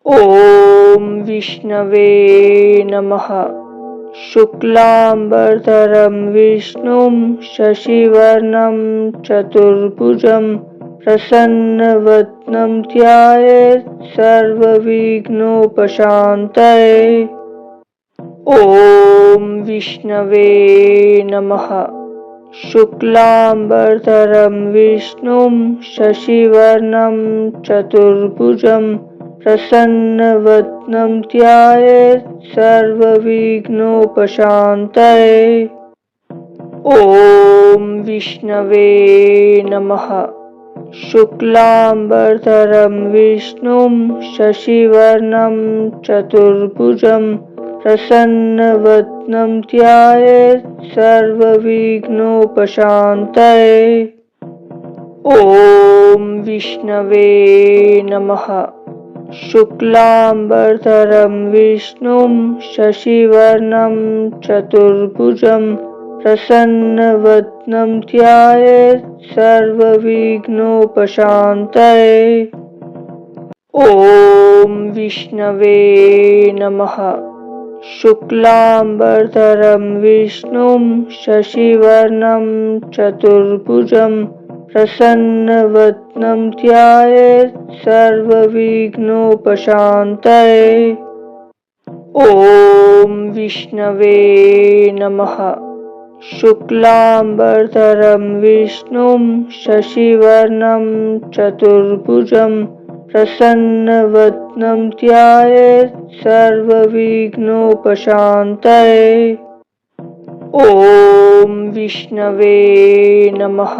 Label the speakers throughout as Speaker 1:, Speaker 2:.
Speaker 1: ॐ विष्णवे नमः। शुक्लांबरधरं विष्णुं शशिवर्णं चतुर्भुजं प्रसन्नवदनं ध्यायेत् सर्वविघ्नोपशान्तये। ॐ विष्णवे नमः। शुक्लांबरधरं विष्णुं शशिवर्णं चतुर्भुजं प्रसन्नवदनं ध्यायेत् सर्वविघ्नोपशान्तये। ॐ विष्णवे नमः। शुक्लांबरधरं विष्णुं शशिवर्णं चतुर्भुजं प्रसन्नवदनं ध्यायेत् सर्वविघ्नोपशान्तये। ॐ विष्णवे नमः। शुक्लांबरधरं विष्णुं शशिवर्णं चतुर्भुजं प्रसन्नवदनं ध्यायेत् सर्वविघ्नोपशान्तये। ॐ विष्णवे नमः। शुक्लांबरधरं विष्णुं शशिवर्णं चतुर्भुजं प्रसन्नवदनं ध्यायेत् सर्वविघ्नोपशान्तये। ॐ विष्णवे नमः। शुक्लांबरधरं विष्णुं शशिवर्णं चतुर्भुजं प्रसन्नवदनं ध्यायेत् सर्वविघ्नोपशान्तये। ॐ विष्णवे नमः।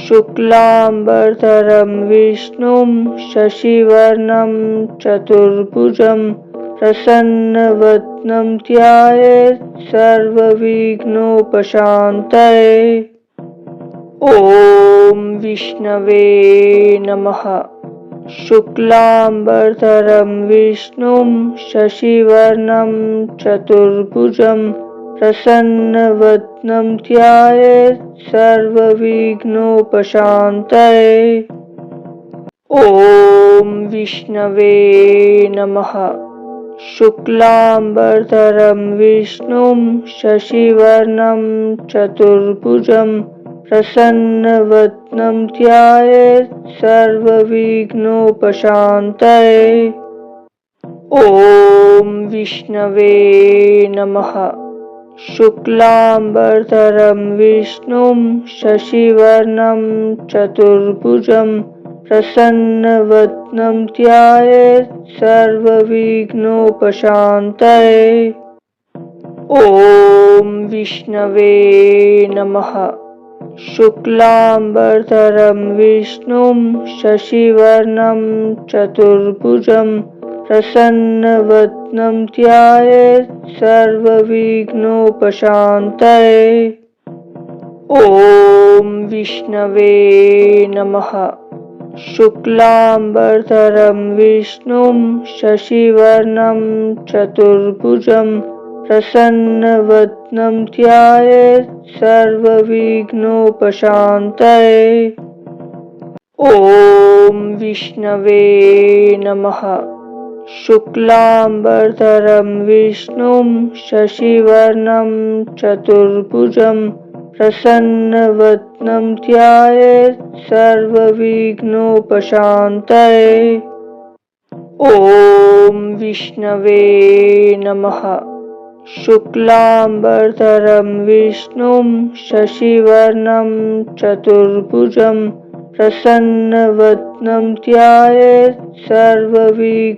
Speaker 1: शुक्लांबरधरं विष्णुं शशिवर्णं चतुर्भुजं प्रसन्नवदनं ध्यायेत् सर्वविघ्नोपशान्तये। ॐ विष्णवे नमः। शुक्लांबरधरं विष्णुं शशिवर्णं चतुर्भुजं प्रसन्नवदनं ध्यायेत् सर्वविघ्नोपशान्तये। ॐ विष्णवे नमः। शुक्लांबरधरं विष्णुं शशिवर्णं चतुर्भुजं प्रसन्नवदनं ध्यायेत् सर्वविघ्नोपशान्तये। ॐ विष्णवे नमः। शुक्लांबरधरं विष्णुं शशिवर्णं चतुर्भुजं प्रसन्नवदनं ध्यायेत् सर्वविघ्नोपशान्तये। ॐ विष्णवे नमः। शुक्लांबरधरं विष्णुं शशिवर्णं चतुर्भुजं प्रसन्नवदनं ध्यायेत् सर्वविघ्नोपशान्तये। ॐ विष्णवे नमः। शुक्लांबरधरं विष्णुं शशिवर्णं चतुर्भुजं प्रसन्नवदनं ध्यायेत् सर्वविघ्नोपशान्तये। ॐ विष्णवे नमः। शुक्लांबरधरं विष्णुं शशिवर्णं चतुर्भुजं प्रसन्नवदनं ध्यायेत् सर्वविघ्नोपशान्तये। ॐ विष्णवे नमः। शुक्लांबरधरं विष्णुं शशिवर्णं चतुर्भुजं प्रसन्नवदनं ध्यायेत् सर्वविघ्नोपशान्तये।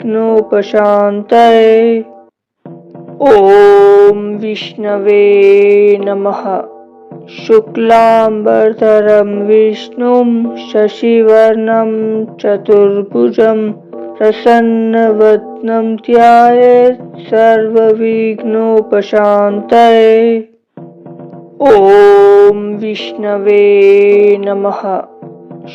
Speaker 1: ॐ विष्णवे नमः। शुक्लांबरधरं विष्णुं शशिवर्णं चतुर्भुजं प्रसन्नवदनं ध्यायेत् सर्वविघ्नोपशान्तये। ॐ विष्णवे नमः।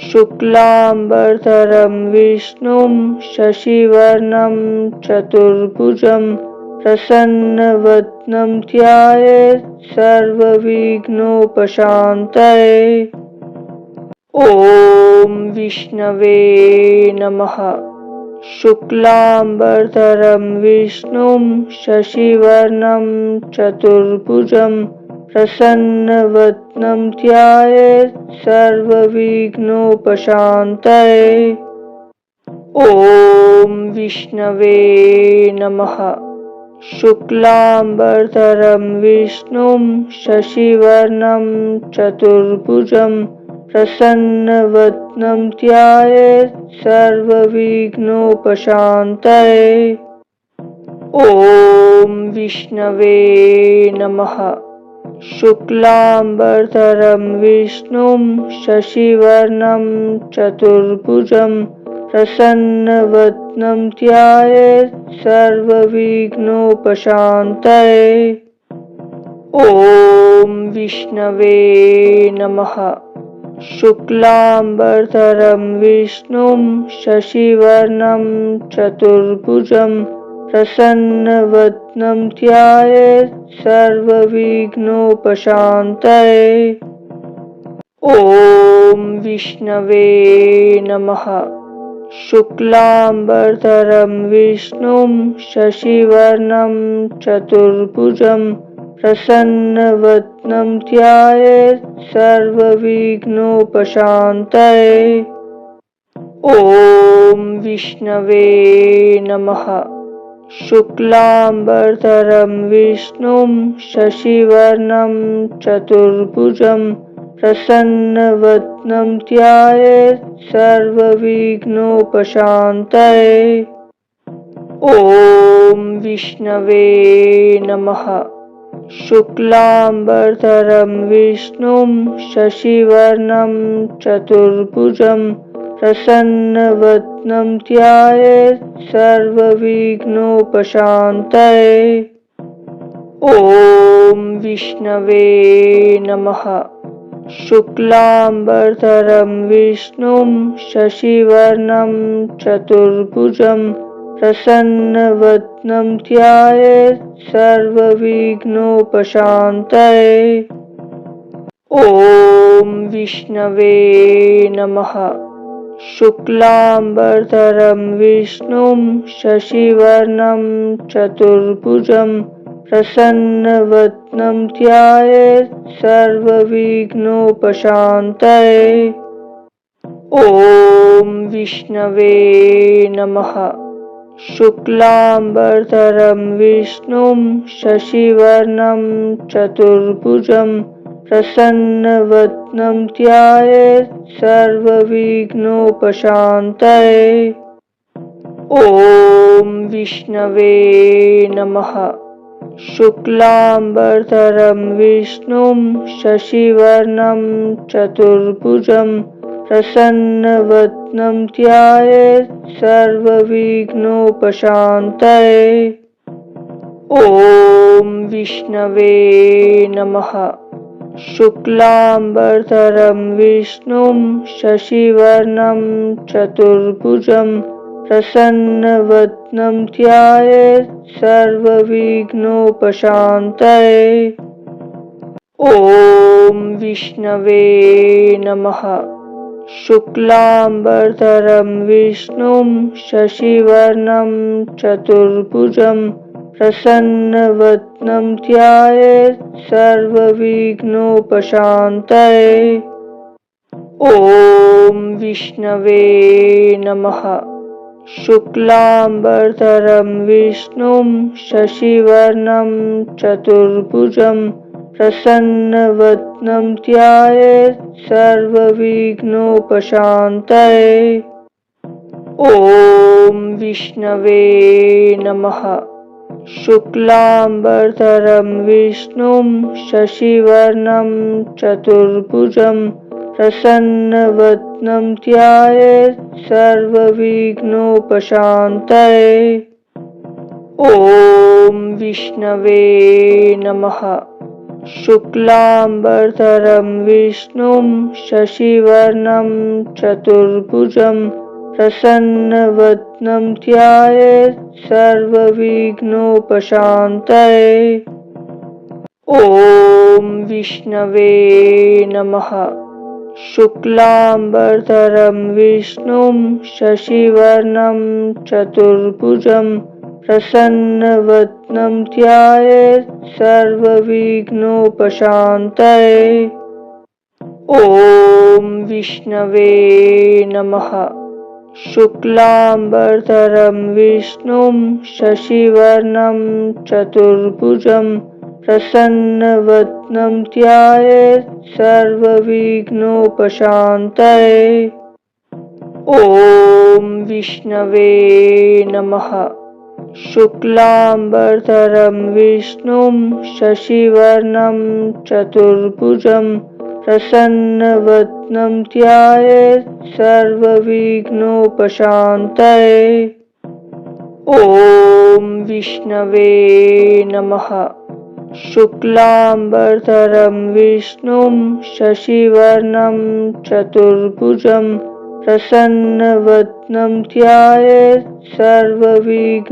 Speaker 1: शुक्लांबरधरं विष्णुं शशिवर्णं चतुर्भुजं प्रसन्नवदनं ध्यायेत् सर्वविघ्नोपशान्तये। ॐ विष्णवे नमः। शुक्लांबरधरं विष्णुं शशिवर्णं चतुर्भुजं प्रसन्नवदनं ध्यायेत् सर्वविघ्नोपशान्तये। ॐ विष्णवे नमः। शुक्लांबरधरं विष्णुं शशिवर्णं चतुर्भुजं प्रसन्नवदनं ध्यायेत् सर्वविघ्नोपशान्तये। ॐ विष्णवे नमः। शुक्लांबरधरं विष्णुं शशिवर्णं चतुर्भुजं प्रसन्नवदनं ध्यायेत् सर्वविघ्नोपशान्तये। ॐ विष्णवे नमः। शुक्लांबरधरं विष्णुं शशिवर्णं चतुर्भुजं प्रसन्नवदनं ध्यायेत् सर्वविघ्नोपशान्तये। ॐ विष्णवे नमः। शुक्लांबरधरं विष्णुं शशिवर्णं चतुर्भुजं प्रसन्नवदनं ध्यायेत् सर्वविघ्नोपशान्तये। ॐ विष्णवे नमः। शुक्लांबरधरं विष्णुं शशिवर्णं चतुर्भुजं प्रसन्नवदनं ध्यायेत् सर्वविघ्नोपशान्तये। ॐ विष्णवे नमः। शुक्लांबरधरं विष्णुं शशिवर्णं चतुर्भुजं प्रसन्नवदनं ध्यायेत् सर्वविघ्नोपशान्तये। ॐ विष्णवे नमः। शुक्लांबरधरं विष्णुं शशिवर्णं चतुर्भुजं प्रसन्नवदनं ध्यायेत् सर्वविघ्नोपशान्तये। ॐ विष्णवे नमः। शुक्लांबरधरं विष्णुं शशिवर्णं चतुर्भुजं प्रसन्नवदनं ध्यायेत् सर्वविघ्नोपशान्तये। ॐ विष्णवे नमः। शुक्लांबरधरं विष्णुं शशिवर्णं चतुर्भुजं प्रसन्नवदनं ध्यायेत् सर्वविघ्नोपशान्तये। ॐ विष्णवे नमः। शुक्लांबरधरं विष्णुं शशिवर्णं चतुर्भुजं प्रसन्नवदनं ध्यायेत् सर्वविघ्नोपशान्तये। ॐ विष्णवे नमः। शुक्लांबरधरं विष्णुं शशिवर्णं चतुर्भुजं प्रसन्नवदनं ध्यायेत् सर्वविघ्नोपशान्तये। ॐ विष्णवे नमः। शुक्लांबरधरं विष्णुं शशिवर्णं चतुर्भुजं प्रसन्नवदनं ध्यायेत् सर्वविघ्नोपशान्तये। ॐ विष्णवे नमः। शुक्लांबरधरं विष्णुं शशिवर्णं चतुर्भुजं प्रसन्नवदनं ध्यायेत् सर्वविघ्नोपशान्तये। ॐ विष्णवे नमः। शुक्लांबरधरं विष्णुं शशिवर्णं चतुर्भुजं प्रसन्नवदनं ध्यायेत् सर्वविघ्नोपशान्तये। ॐ विष्णवे नमः। शुक्लांबरधरं विष्णुं शशिवर्णं चतुर्भुजं प्रसन्नवदनं ध्यायेत् सर्वविघ्नोपशान्तये। ॐ विष्णवे नमः। शुक्लांबरधरं विष्णुं शशिवर्णं चतुर्भुजं प्रसन्नवदनं ध्यायेत् सर्वविघ्नोपशान्तये। ॐ विष्णवे नमः। शुक्लांबरधरं विष्णुं शशिवर्णं चतुर्भुजं प्रसन्नवदनं ध्यायेत् सर्वविघ्नोपशान्तये। ॐ विष्णवे नमः। शुक्लांबरधरं विष्णुं शशिवर्णं चतुर्भुजं प्रसन्नवदनं ध्यायेत् सर्वविघ्नोपशान्तये। ॐ विष्णवे नमः। शुक्लांबरधरं विष्णुं शशिवर्णं चतुर्भुजं प्रसन्नवदनं ध्यायेत् सर्वविघ्नोपशान्तये।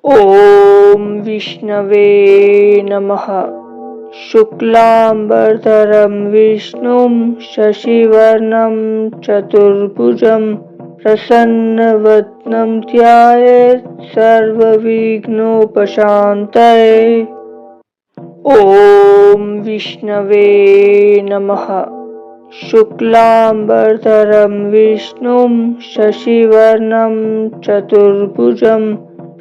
Speaker 1: ॐ विष्णवे नमः। शुक्लांबरधरं विष्णुं शशिवर्णं चतुर्भुजं प्रसन्नवदनं ध्यायेत् सर्वविघ्नोपशान्तये। ॐ विष्णवे नमः। शुक्लांबरधरं विष्णुं शशिवर्णं चतुर्भुजं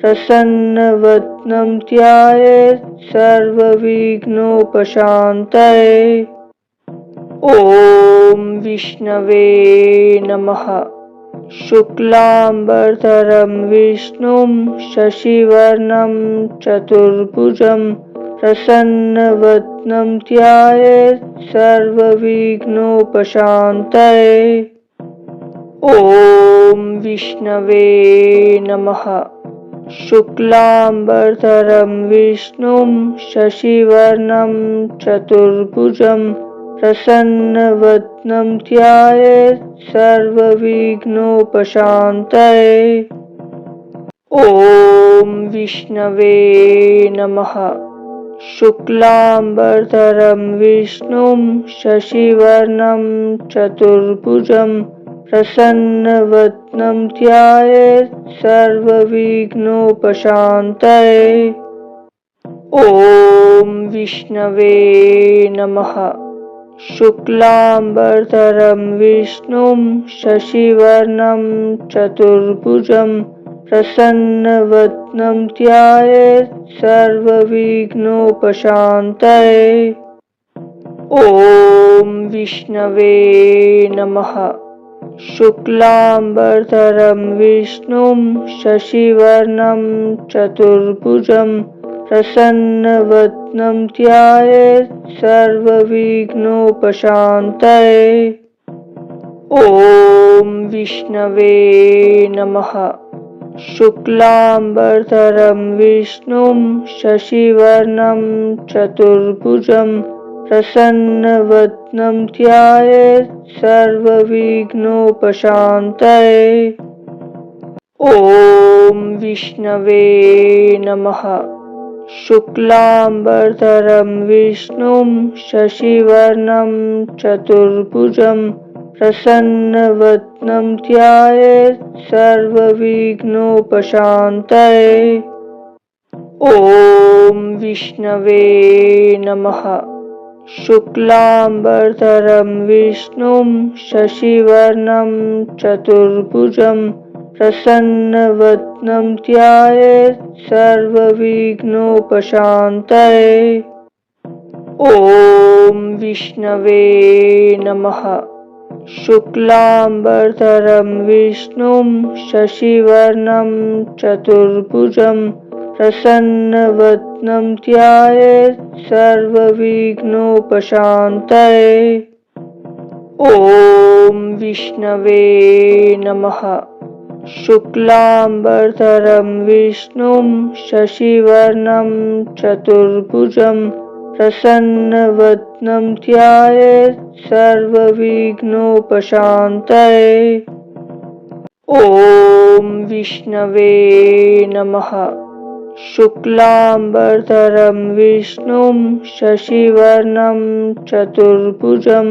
Speaker 1: प्रसन्नवदनं ध्यायेत् सर्वविघ्नोपशान्तये। ॐ विष्णवे नमः। शुक्लांबरधरं विष्णुं शशिवर्णं चतुर्भुजं प्रसन्नवदनं ध्यायेत् सर्वविघ्नोपशान्तये। ॐ विष्णवे नमः। शुक्लांबरधरं विष्णुं शशिवर्णं चतुर्भुजं प्रसन्नवदनं ध्यायेत् सर्वविघ्नोपशान्तये। ॐ विष्णवे नमः। शुक्लांबरधरं विष्णुं शशिवर्णं चतुर्भुजं प्रसन्नवदनं ध्यायेत् सर्वविघ्नोपशान्तये। ॐ विष्णवे नमः। शुक्लांबरधरं विष्णुं शशिवर्णं चतुर्भुजं प्रसन्नवदनं ध्यायेत् सर्वविघ्नोपशान्तये। ॐ विष्णवे नमः। शुक्लांबरधरं विष्णुं शशिवर्णं चतुर्भुजं प्रसन्नवदनं ध्यायेत् सर्वविघ्नोपशान्तये। ॐ विष्णवे नमः। शुक्लांबरधरं विष्णुं शशिवर्णं चतुर्भुजं प्रसन्नवदनं ध्यायेत् सर्वविघ्नोपशान्तये। ॐ विष्णवे नमः। शुक्लांबरधरं विष्णुं शशिवर्णं चतुर्भुजं प्रसन्नवदनं ध्यायेत् सर्वविघ्नोपशान्तये। ॐ विष्णवे नमः। शुक्लांबरधरं विष्णुं शशिवर्णं चतुर्भुजं प्रसन्नवदनं ध्यायेत् सर्वविघ्नोपशान्तये। ॐ विष्णवे नमः। शुक्लांबरधरं विष्णुं शशिवर्णं चतुर्भुजं प्रसन्नवदनं ध्यायेत् सर्वविघ्नोपशान्तये। ॐ विष्णवे नमः। शुक्लांबरधरं विष्णुं शशिवर्णं चतुर्भुजं प्रसन्नवदनं ध्यायेत् सर्वविघ्नोपशान्तये। ॐ विष्णवे नमः। शुक्लांबरधरं विष्णुं शशिवर्णं चतुर्भुजं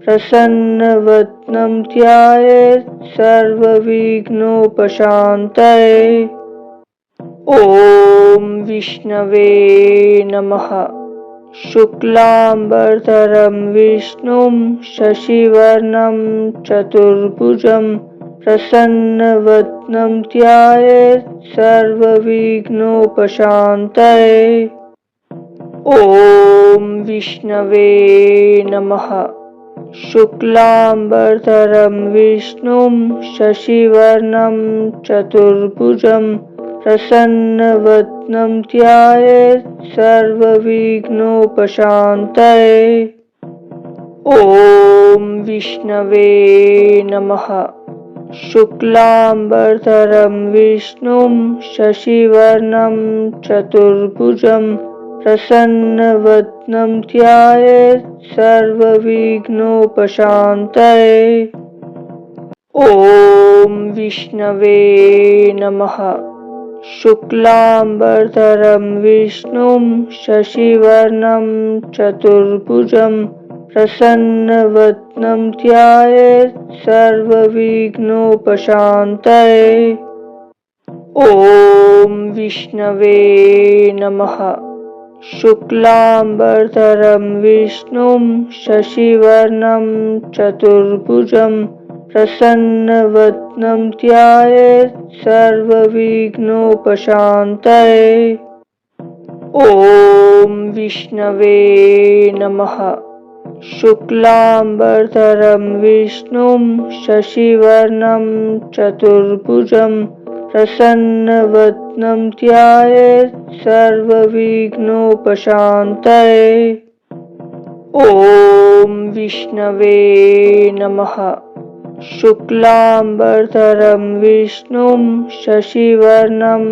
Speaker 1: प्रसन्नवदनं ध्यायेत् सर्वविघ्नोपशान्तये। ॐ विष्णवे नमः। शुक्लांबरधरं विष्णुं शशिवर्णं चतुर्भुजं प्रसन्नवदनं ध्यायेत् सर्वविघ्नोपशान्तये। ॐ विष्णवे नमः। शुक्लांबरधरं विष्णुं शशिवर्णं चतुर्भुजं प्रसन्नवदनं ध्यायेत् सर्वविघ्नोपशान्तये। ॐ विष्णवे नमः। शुक्लांबरधरं विष्णुं शशिवर्णं चतुर्भुजं प्रसन्नवदनं ध्यायेत् सर्वविघ्नोपशान्तये। ॐ विष्णवे नमः। शुक्लांबरधरं विष्णुं शशिवर्णं चतुर्भुजं प्रसन्नवदनं ध्यायेत् सर्वविघ्नोपशान्तये। ॐ विष्णवे नमः। शुक्लांबरधरं विष्णुं शशिवर्णं चतुर्भुजं प्रसन्नवदनं ध्यायेत् सर्वविघ्नोपशान्तये। ॐ विष्णवे नमः। शुक्लांबरधरं विष्णुं शशिवर्णं चतुर्भुजं प्रसन्नवदनं ध्यायेत् सर्वविघ्नोपशान्तये। ॐ विष्णवे नमः। शुक्लांबरधरं विष्णुं शशिवर्णं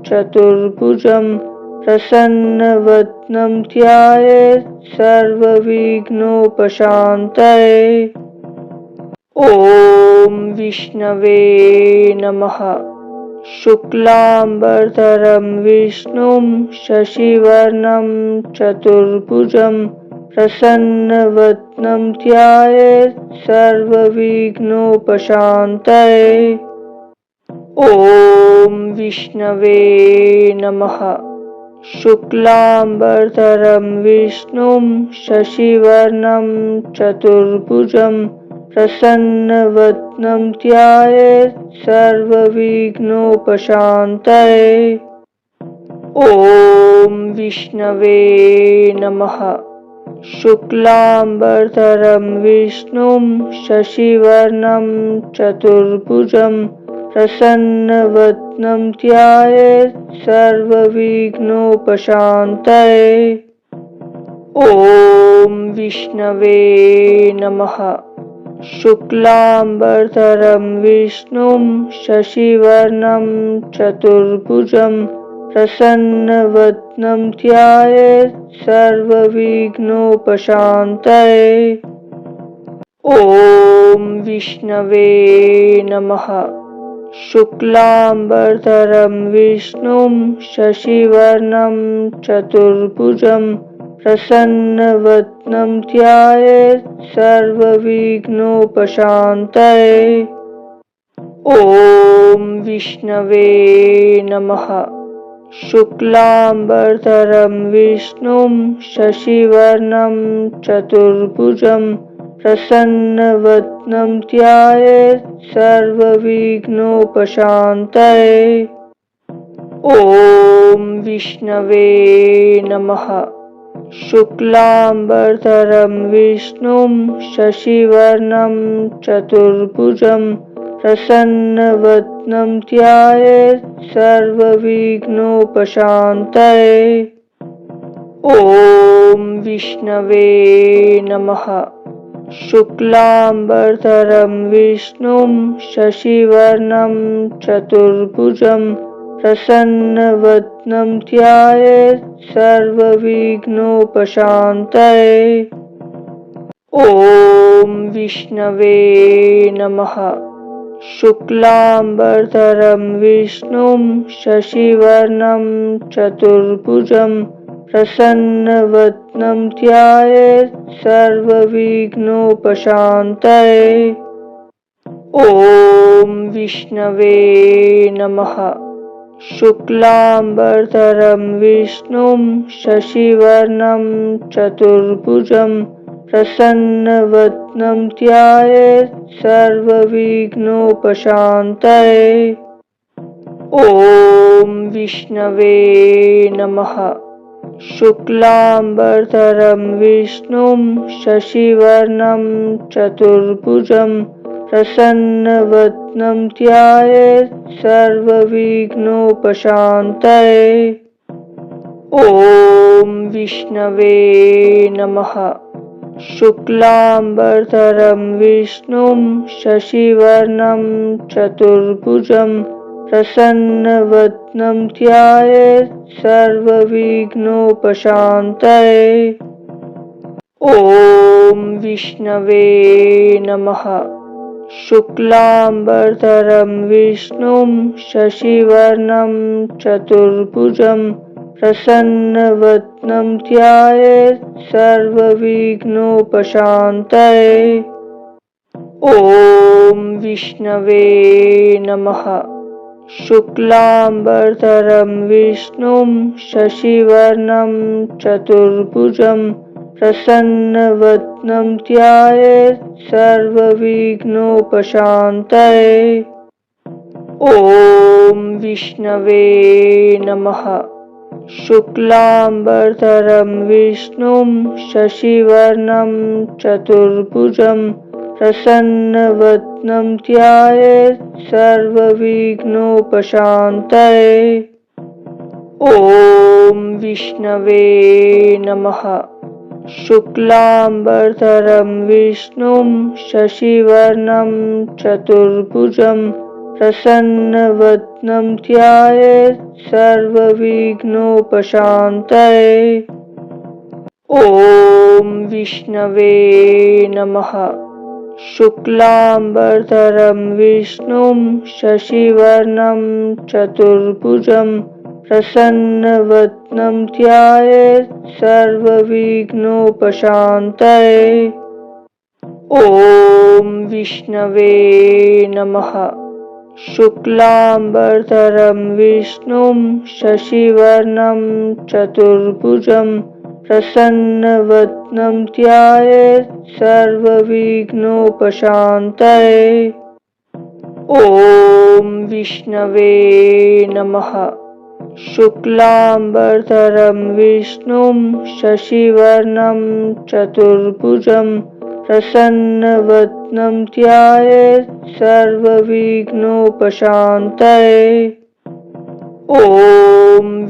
Speaker 1: चतुर्भुजं प्रसन्नवदनं ध्यायेत् सर्वविघ्नोपशान्तये। ॐ विष्णवे नमः। शुक्लांबरधरं विष्णुं शशिवर्णं चतुर्भुजं प्रसन्नवदनं ध्यायेत् सर्वविघ्नोपशान्तये। ॐ विष्णवे नमः। शुक्लांबरधरं विष्णुं शशिवर्णं चतुर्भुजं प्रसन्नवदनं ध्यायेत् सर्वविघ्नोपशान्तये। ॐ विष्णवे नमः। शुक्लांबरधरं विष्णुं शशिवर्णं चतुर्भुजं प्रसन्नवदनं ध्यायेत् सर्वविघ्नोपशान्तये। ॐ विष्णवे नमः। शुक्लांबरधरं विष्णुं शशिवर्णं चतुर्भुजं प्रसन्नवदनं ध्यायेत् सर्वविघ्नोपशान्तये। ॐ विष्णवे नमः। शुक्लांबरधरं विष्णुं शशिवर्णं चतुर्भुजं प्रसन्नवदनं ध्यायेत् सर्वविघ्नोपशान्तये। ॐ विष्णवे नमः। शुक्लांबरधरं विष्णुं शशिवर्णं चतुर्भुजं प्रसन्नवदनं ध्यायेत् सर्वविघ्नोपशान्तये। ॐ विष्णवे नमः। शुक्लांबरधरं विष्णुं शशिवर्णं चतुर्भुजं प्रसन्नवदनं ध्यायेत् सर्वविघ्नोपशान्तये। ॐ विष्णवे नमः। शुक्लांबरधरं विष्णुं शशिवर्णं चतुर्भुजं प्रसन्नवदनं ध्यायेत् सर्वविघ्नोपशान्तये। ॐ विष्णवे नमः। शुक्लांबरधरं विष्णुं शशिवर्णं चतुर्भुजं प्रसन्नवदनं ध्यायेत् सर्वविघ्नोपशान्तये। ॐ विष्णवे नमः। शुक्लांबरधरं विष्णुं शशिवर्णं चतुर्भुजं प्रसन्नवदनं ध्यायेत् सर्वविघ्नोपशान्तये। ॐ विष्णवे नमः। शुक्लांबरधरं विष्णुं शशिवर्णं चतुर्भुजं प्रसन्नवदनं ध्यायेत् सर्वविघ्नोपशान्तये। ॐ विष्णवे नमः। शुक्लांबरधरं विष्णुं शशिवर्णं चतुर्भुजं प्रसन्नवदनं ध्यायेत् सर्वविघ्नोपशान्तये। ॐ विष्णवे नमः। शुक्लांबरधरं विष्णुं शशिवर्णं चतुर्भुजं प्रसन्नवदनं ध्यायेत् सर्वविघ्नोपशान्तये। ॐ विष्णवे नमः। शुक्लांबरधरं विष्णुं शशिवर्णं चतुर्भुजं प्रसन्नवदनं ध्यायेत् सर्वविघ्नोपशान्तये। ॐ विष्णवे नमः। शुक्लांबरधरं विष्णुं शशिवर्णं चतुर्भुजं प्रसन्नवदनं ध्यायेत् सर्वविघ्नोपशान्तये। ॐ विष्णवे नमः। शुक्लांबरधरं विष्णुं शशिवर्णं चतुर्भुजं प्रसन्नवदनं ध्यायेत् सर्वविघ्नोपशान्तये। ॐ विष्णवे नमः। शुक्लांबरधरं विष्णुं शशिवर्णं चतुर्भुजं प्रसन्नवदनं ध्यायेत् सर्वविघ्नोपशान्तये। ॐ विष्णवे नमः। शुक्लांबरधरं विष्णुं शशिवर्णं चतुर्भुजं प्रसन्नवदनं ध्यायेत् सर्वविघ्नोपशान्तये। ॐ विष्णवे नमः। शुक्लांबरधरं विष्णुं शशिवर्णं चतुर्भुजं प्रसन्नवदनं ध्यायेत् सर्वविघ्नोपशान्तये। ॐ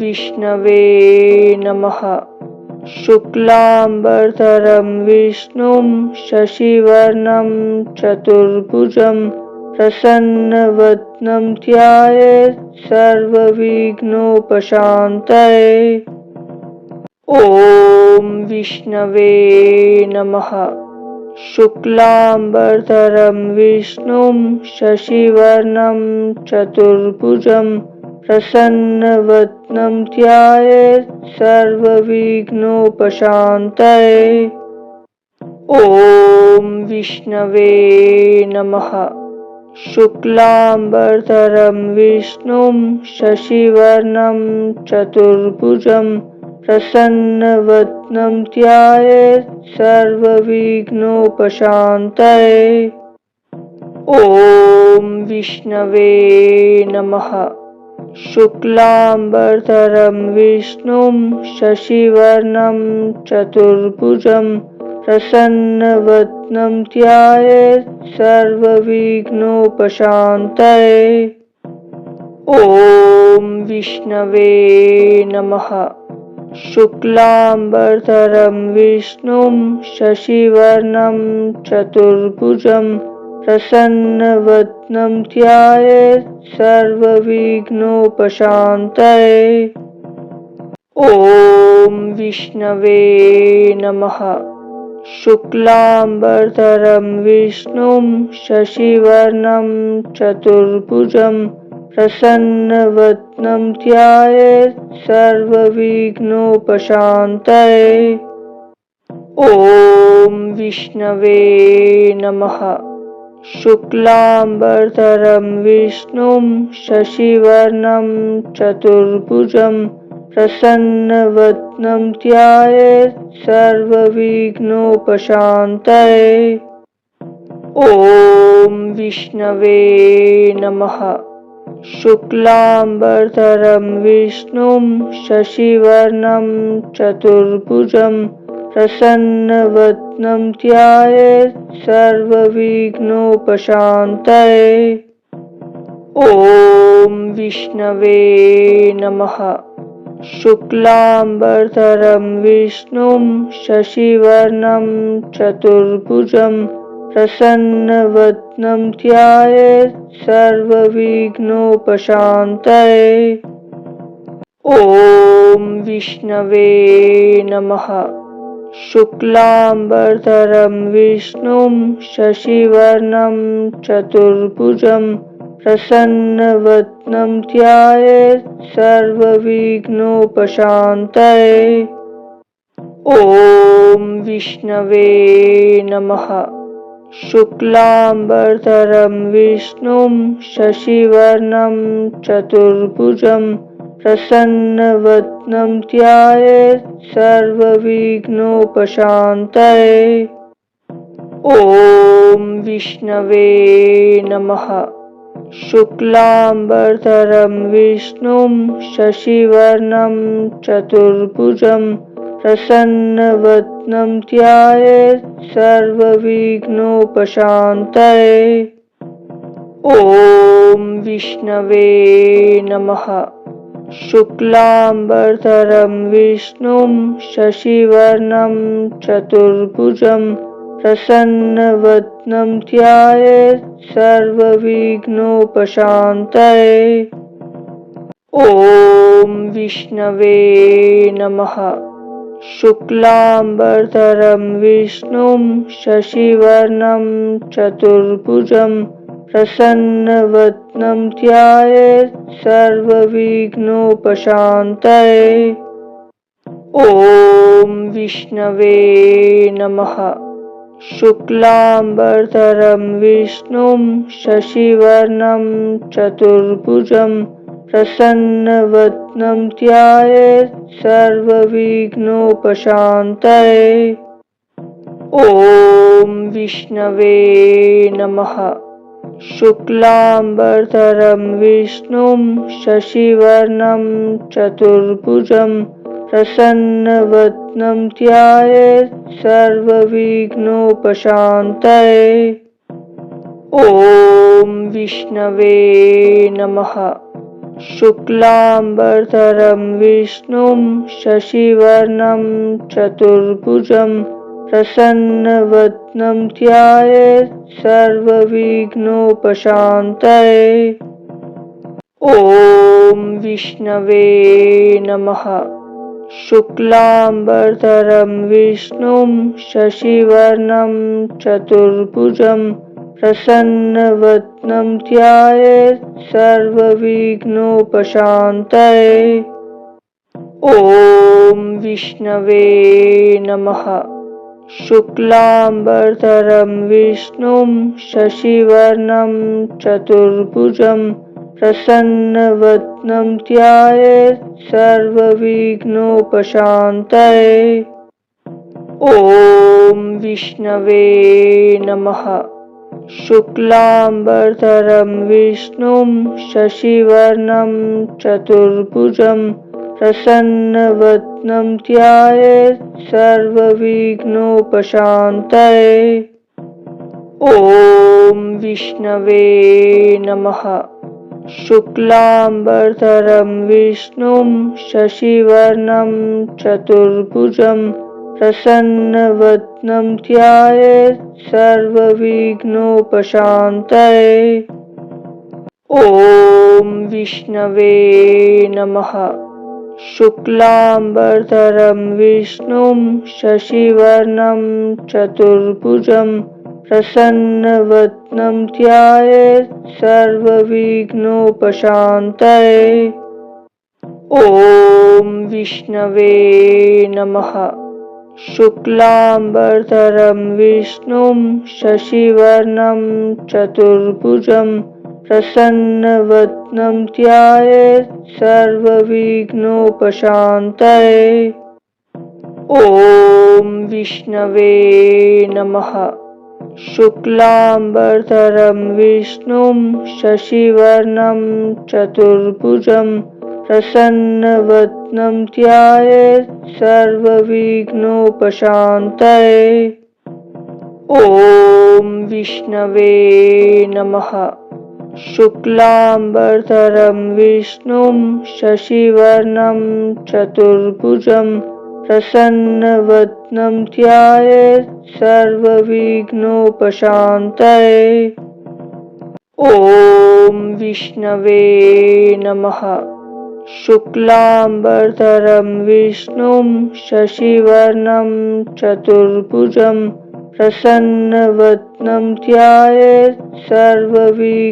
Speaker 1: विष्णवे नमः। शुक्लांबरधरं विष्णुं शशिवर्णं चतुर्भुजं प्रसन्नवदनं ध्यायेत् सर्वविघ्नोपशान्तये। ॐ विष्णवे नमः। शुक्लांबरधरं विष्णुं शशिवर्णं चतुर्भुजं प्रसन्नवदनं ध्यायेत् सर्वविघ्नोपशान्तये। ॐ विष्णवे नमः। शुक्लांबरधरं विष्णुं शशिवर्णं चतुर्भुजं प्रसन्नवदनं ध्यायेत् सर्वविघ्नोपशान्तये। ॐ विष्णवे नमः। शुक्लांबरधरं विष्णुं शशिवर्णं चतुर्भुजं प्रसन्नवदनं ध्यायेत् सर्वविघ्नोपशान्तये। ॐ विष्णवे नमः। शुक्लांबरधरं विष्णुं शशिवर्णं चतुर्भुजं प्रसन्नवदनं ध्यायेत् सर्वविघ्नोपशान्तये। ॐ विष्णवे नमः। शुक्लांबरधरं विष्णुं शशिवर्णं चतुर्भुजं प्रसन्नवदनं ध्यायेत् सर्वविघ्नोपशान्तये। ॐ विष्णवे नमः। शुक्लांबरधरं विष्णुं शशिवर्णं चतुर्भुजं प्रसन्नवदनं ध्यायेत् सर्वविघ्नोपशान्तये। ॐ विष्णवे नमः। शुक्लांबरधरं विष्णुं शशिवर्णं चतुर्भुजं प्रसन्नवदनं ध्यायेत् सर्वविघ्नोपशान्तये। ॐ विष्णवे नमः। शुक्लांबरधरं विष्णुं शशिवर्णं चतुर्भुजं प्रसन्नवदनं ध्यायेत् सर्वविघ्नोपशान्तये। ॐ विष्णवे नमः। शुक्लांबरधरं विष्णुं शशिवर्णं चतुर्भुजं प्रसन्नवदनं ध्यायेत् सर्वविघ्नोपशान्तये। ॐ विष्णवे नमः। शुक्लांबरधरं विष्णुं शशिवर्णं चतुर्भुजं प्रसन्नवदनं ध्यायेत् सर्वविघ्नोपशान्तये। ॐ विष्णवे नमः। शुक्लांबरधरं विष्णुं शशिवर्णं चतुर्भुजं प्रसन्नवदनं ध्यायेत् सर्वविघ्नोपशान्तये। ॐ विष्णवे नमः। शुक्लांबरधरं विष्णुं शशिवर्णं चतुर्भुजं प्रसन्नवदनं ध्यायेत् सर्वविघ्नोपशान्तये। ॐ विष्णवे नमः। शुक्लांबरधरं विष्णुं शशिवर्णं चतुर्भुजं प्रसन्नवदनं ध्यायेत् सर्वविघ्नोपशान्तये। ॐ विष्णवे नमः। शुक्लांबरधरं विष्णुं शशिवर्णं चतुर्भुजं प्रसन्नवदनं ध्यायेत् सर्वविघ्नोपशान्तये। ॐ विष्णवे नमः। शुक्लांबरधरं विष्णुं शशिवर्णं चतुर्भुजं प्रसन्नवदनं ध्यायेत् सर्वविघ्नोपशान्तये। ॐ विष्णवे नमः। शुक्लांबरधरं विष्णुं शशिवर्णं चतुर्भुजं प्रसन्नवदनं ध्यायेत् सर्वविघ्नोपशान्तये। ॐ विष्णवे नमः। शुक्लांबरधरं विष्णुं शशिवर्णं चतुर्भुजं प्रसन्नवदनं ध्यायेत् सर्वविघ्नोपशान्तये। ॐ विष्णवे नमः। शुक्लांबरधरं विष्णुं शशिवर्णं चतुर्भुजं प्रसन्नवदनं ध्यायेत् सर्वविघ्नोपशान्तये। ॐ विष्णवे नमः। शुक्लांबरधरं विष्णुं शशिवर्णं चतुर्भुजं प्रसन्नवदनं ध्यायेत् सर्वविघ्नोपशान्तये। ॐ विष्णवे नमः। शुक्लांबरधरं विष्णुं शशिवर्णं चतुर्भुजं प्रसन्नवदनं ध्यायेत् सर्वविघ्नोपशान्तये। ॐ विष्णवे नमः। शुक्लांबरधरं विष्णुं शशिवर्णं चतुर्भुजं प्रसन्नवदनं ध्यायेत् सर्वविघ्नोपशान्तये। ॐ विष्णवे नमः। शुक्लांबरधरं विष्णुं शशिवर्णं चतुर्भुजं प्रसन्नवदनं ध्यायेत् सर्वविघ्नोपशान्तये। ॐ विष्णवे नमः। शुक्लांबरधरं विष्णुं शशिवर्णं चतुर्भुजं प्रसन्नवदनं ध्यायेत् सर्वविघ्नोपशान्तये। ॐ विष्णवे नमः। शुक्लांबरधरं विष्णुं शशिवर्णं चतुर्भुजं प्रसन्नवदनं ध्यायेत् सर्वविघ्नोपशान्तये। ॐ विष्णवे नमः। शुक्लांबरधरं विष्णुं शशिवर्णं चतुर्भुजं प्रसन्नवदनं ध्यायेत् सर्वविघ्नोपशान्तये।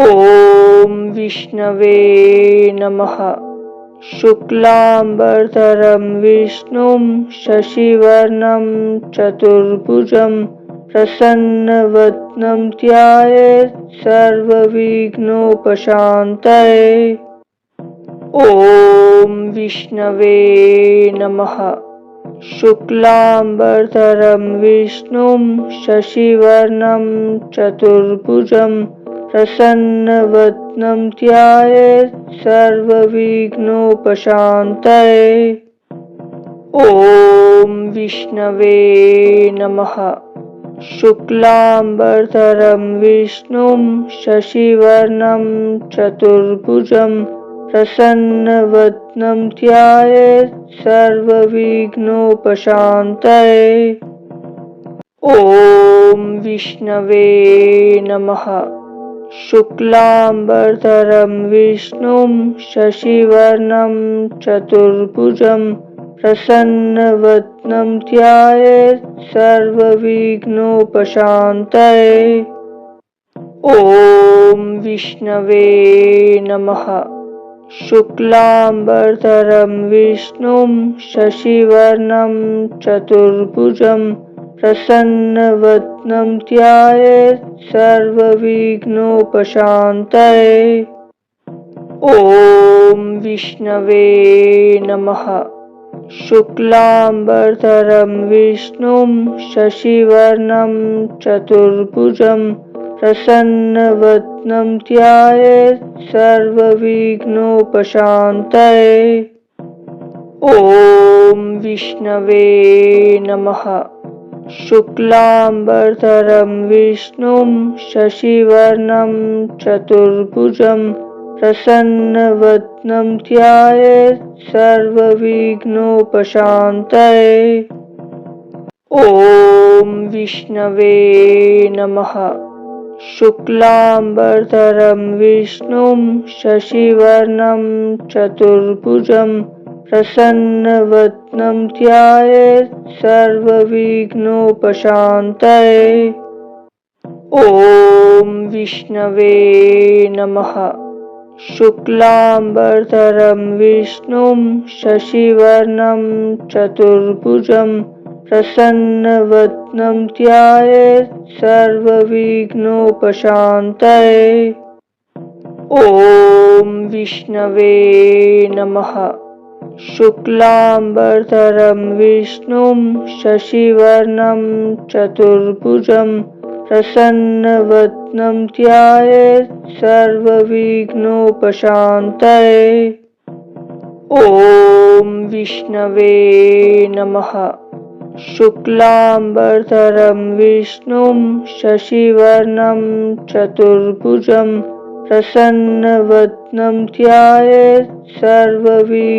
Speaker 1: ॐ विष्णवे नमः। शुक्लांबरधरं विष्णुं शशिवर्णं चतुर्भुजं प्रसन्नवदनं ध्यायेत् सर्वविघ्नोपशान्तये। ॐ विष्णवे नमः। शुक्लांबरधरं विष्णुं शशिवर्णं चतुर्भुजं प्रसन्नवदनं ध्यायेत् सर्वविघ्नोपशान्तये। ॐ विष्णवे नमः। शुक्लांबरधरं विष्णुं शशिवर्णं चतुर्भुजं प्रसन्नवदनं ध्यायेत् सर्वविघ्नोपशान्तये। ॐ विष्णवे नमः। शुक्लांबरधरं विष्णुं शशिवर्णं चतुर्भुजं प्रसन्नवदनं ध्यायेत् सर्वविघ्नोपशान्तये। ॐ विष्णवे नमः। शुक्लांबरधरं विष्णुं शशिवर्णं चतुर्भुजं प्रसन्नवदनं ध्यायेत् सर्वविघ्नोपशान्तये। ॐ विष्णवे नमः। शुक्लांबरधरं विष्णुं शशिवर्णं चतुर्भुजं प्रसन्नवदनं ध्यायेत् सर्वविघ्नोपशान्तये। ॐ विष्णवे नमः। शुक्लांबरधरं विष्णुं शशिवर्णं चतुर्भुजं प्रसन्नवदनं ध्यायेत् सर्वविघ्नोपशान्तये। ॐ विष्णवे नमः। शुक्लांबरधरं विष्णुं शशिवर्णं चतुर्भुजं प्रसन्नवदनं ध्यायेत् सर्वविघ्नोपशान्तये। ॐ विष्णवे नमः। शुक्लांबरधरं विष्णुं शशिवर्णं चतुर्भुजं प्रसन्नवदनं ध्यायेत् सर्वविघ्नोपशान्तये। ॐ विष्णवे नमः। शुक्लांबरधरं विष्णुं शशिवर्णं चतुर्भुजं प्रसन्नवदनं ध्यायेत् सर्वविघ्नोपशान्तये। ॐ विष्णवे नमः। शुक्लांबरधरं विष्णुं शशिवर्णं चतुर्भुजं प्रसन्नवदनं ध्यायेत् सर्वविघ्नोपशान्तये।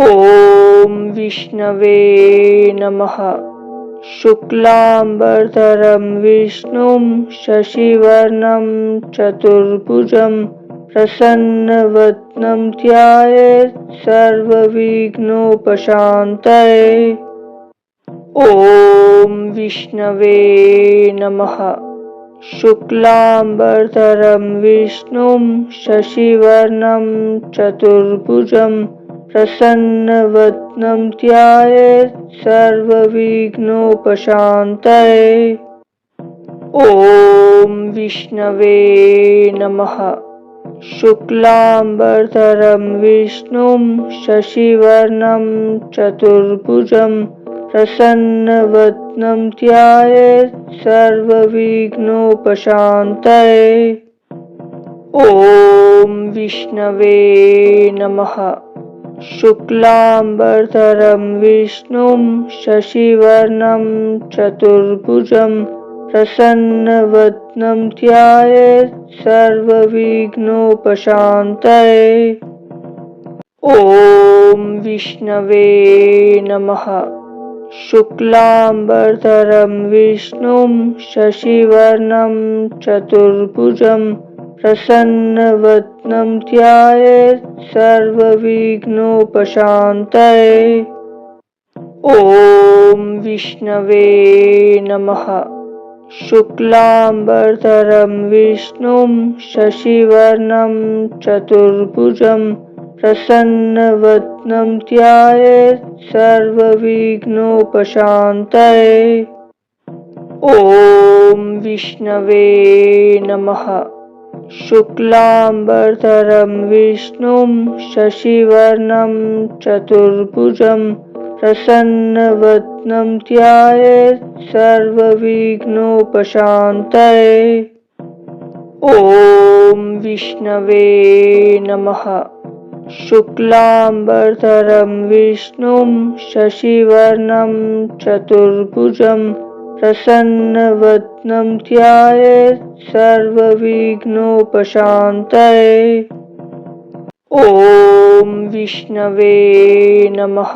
Speaker 1: ॐ विष्णवे नमः। शुक्लांबरधरं विष्णुं शशिवर्णं चतुर्भुजं प्रसन्नवदनं ध्यायेत् सर्वविघ्नोपशान्तये। ॐ विष्णवे नमः। शुक्लांबरधरं विष्णुं शशिवर्णं चतुर्भुजं प्रसन्नवदनं ध्यायेत् सर्वविघ्नोपशान्तये। ॐ विष्णवे नमः। शुक्लांबरधरं विष्णुं शशिवर्णं चतुर्भुजं प्रसन्नवदनं ध्यायेत् सर्वविघ्नोपशान्तये। ॐ विष्णवे नमः। शुक्लांबरधरं विष्णुं शशिवर्णं चतुर्भुजं प्रसन्नवदनं ध्यायेत् सर्वविघ्नोपशान्तये। ॐ विष्णवे नमः। शुक्लांबरधरं विष्णुं शशिवर्णं चतुर्भुजं प्रसन्नवदनं ध्यायेत् सर्वविघ्नोपशान्तये। ॐ विष्णवे नमः। शुक्लांबरधरं विष्णुं शशिवर्णं चतुर्भुजं प्रसन्नवदनं ध्यायेत् सर्वविघ्नोपशान्तये। ॐ विष्णवे नमः। शुक्लांबरधरं विष्णुं शशिवर्णं चतुर्भुजं प्रसन्नवदनं ध्यायेत् सर्वविघ्नोपशान्तये। ॐ विष्णवे नमः। शुक्लांबरधरं विष्णुं शशिवर्णं चतुर्भुजं प्रसन्नवदनं ध्यायेत् सर्वविघ्नोपशान्तये। ॐ विष्णवे नमः।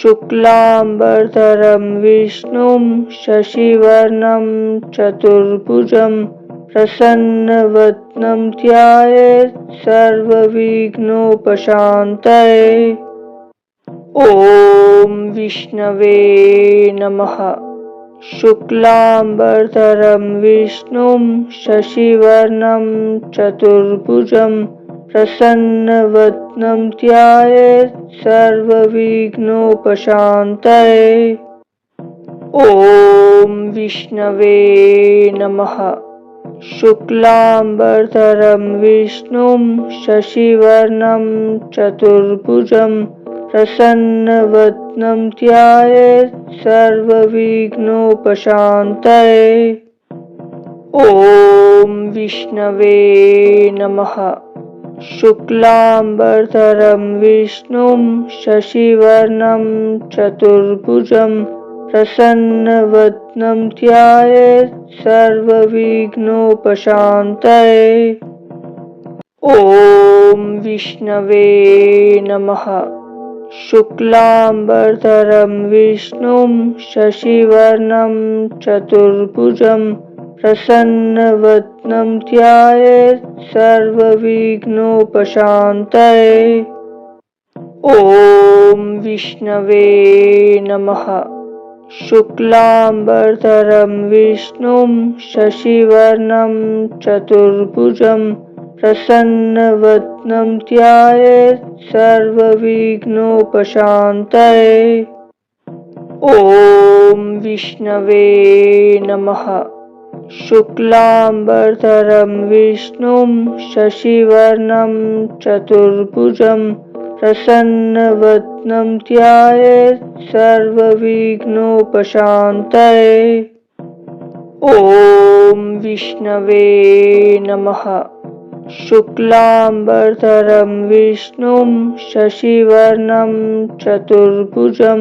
Speaker 1: शुक्लांबरधरं विष्णुं शशिवर्णं चतुर्भुजं प्रसन्नवदनं ध्यायेत् सर्वविघ्नोपशान्तये। ॐ विष्णवे नमः। शुक्लांबरधरं विष्णुं शशिवर्णं चतुर्भुजं प्रसन्नवदनं ध्यायेत् सर्वविघ्नोपशान्तये। ॐ विष्णवे नमः। शुक्लांबरधरं विष्णुं शशिवर्णं चतुर्भुजं प्रसन्नवदनं ध्यायेत् सर्वविघ्नोपशान्तये। ॐ विष्णवे नमः। शुक्लांबरधरं विष्णुं शशिवर्णं चतुर्भुजं प्रसन्नवदनं ध्यायेत् सर्वविघ्नोपशान्तये। ॐ विष्णवे नमः। शुक्लांबरधरं विष्णुं शशिवर्णं चतुर्भुजं प्रसन्नवदनं ध्यायेत् सर्वविघ्नोपशान्तये। ॐ विष्णवे नमः। शुक्लांबरधरं विष्णुं शशिवर्णं चतुर्भुजं प्रसन्नवदनं ध्यायेत् सर्वविघ्नोपशान्तये। ॐ विष्णवे नमः। शुक्लांबरधरं विष्णुं शशिवर्णं चतुर्भुजं प्रसन्नवदनं ध्यायेत् सर्वविघ्नोपशान्तये। ॐ विष्णवे नमः। शुक्लांबरधरं विष्णुं शशिवर्णं चतुर्भुजं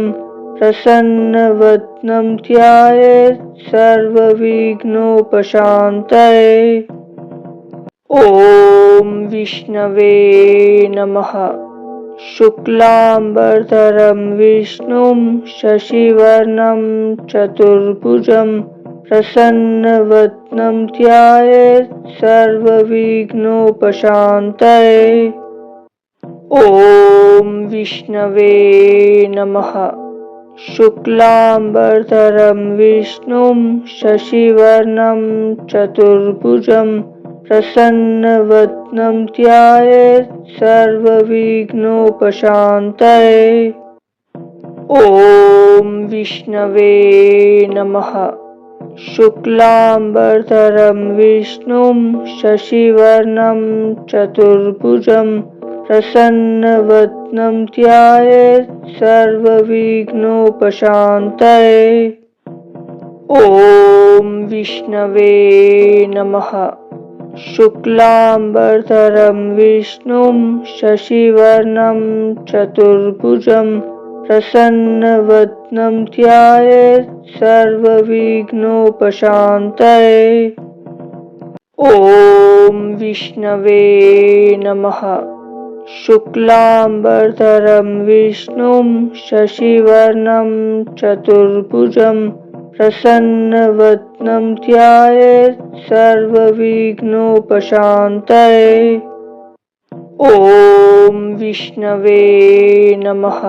Speaker 1: प्रसन्नवदनं ध्यायेत् सर्वविघ्नोपशान्तये। ॐ विष्णवे नमः। शुक्लांबरधरं विष्णुं शशिवर्णं चतुर्भुजं प्रसन्नवदनं ध्यायेत् सर्वविघ्नोपशान्तये। ॐ विष्णवे नमः। शुक्लांबरधरं विष्णुं शशिवर्णं चतुर्भुजं प्रसन्नवदनं ध्यायेत् सर्वविघ्नोपशान्तये। ॐ विष्णवे नमः। शुक्लांबरधरं विष्णुं शशिवर्णं चतुर्भुजं प्रसन्नवदनं ध्यायेत् सर्वविघ्नोपशान्तये। ॐ विष्णवे नमः। शुक्लांबरधरं विष्णुं शशिवर्णं चतुर्भुजं प्रसन्नवदनं ध्यायेत् सर्वविघ्नोपशान्तये। ॐ विष्णवे नमः। शुक्लांबरधरं विष्णुं शशिवर्णं चतुर्भुजं प्रसन्नवदनं ध्यायेत् सर्वविघ्नोपशान्तये। ॐ विष्णवे नमः।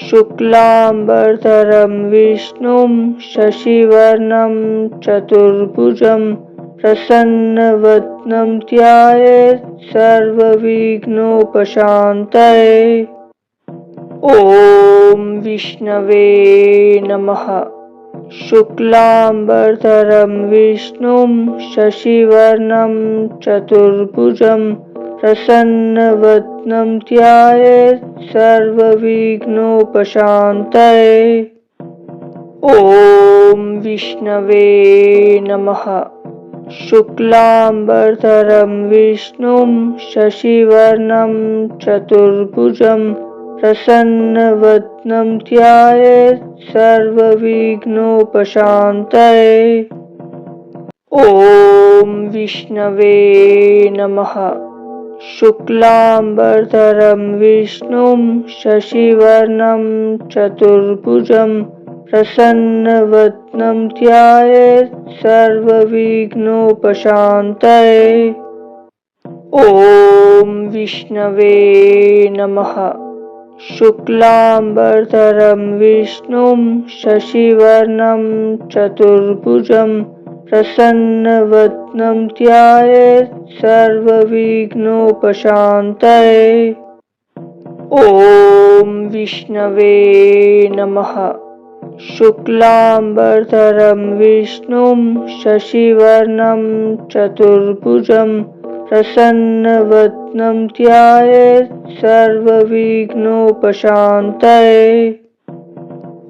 Speaker 1: शुक्लांबरधरं विष्णुं शशिवर्णं चतुर्भुजं प्रसन्नवदनं ध्यायेत् सर्वविघ्नोपशान्तये। ॐ विष्णवे नमः। शुक्लांबरधरं विष्णुं शशिवर्णं चतुर्भुजं प्रसन्नवदनं ध्यायेत् सर्वविघ्नोपशान्तये। ॐ विष्णवे नमः। शुक्लांबरधरं विष्णुं शशिवर्णं चतुर्भुजं प्रसन्नवदनं ध्यायेत् सर्वविघ्नोपशान्तये। ॐ विष्णवे नमः। शुक्लांबरधरं विष्णुं शशिवर्णं चतुर्भुजं प्रसन्नवदनं ध्यायेत् सर्वविघ्नोपशान्तये। ॐ विष्णवे नमः। शुक्लांबरधरं विष्णुं शशिवर्णं चतुर्भुजं प्रसन्नवदनं ध्यायेत् सर्वविघ्नोपशान्तये। ॐ विष्णवे नमः। शुक्लांबरधरं विष्णुं शशिवर्णं चतुर्भुजं प्रसन्नवदनं ध्यायेत् सर्वविघ्नोपशान्तये।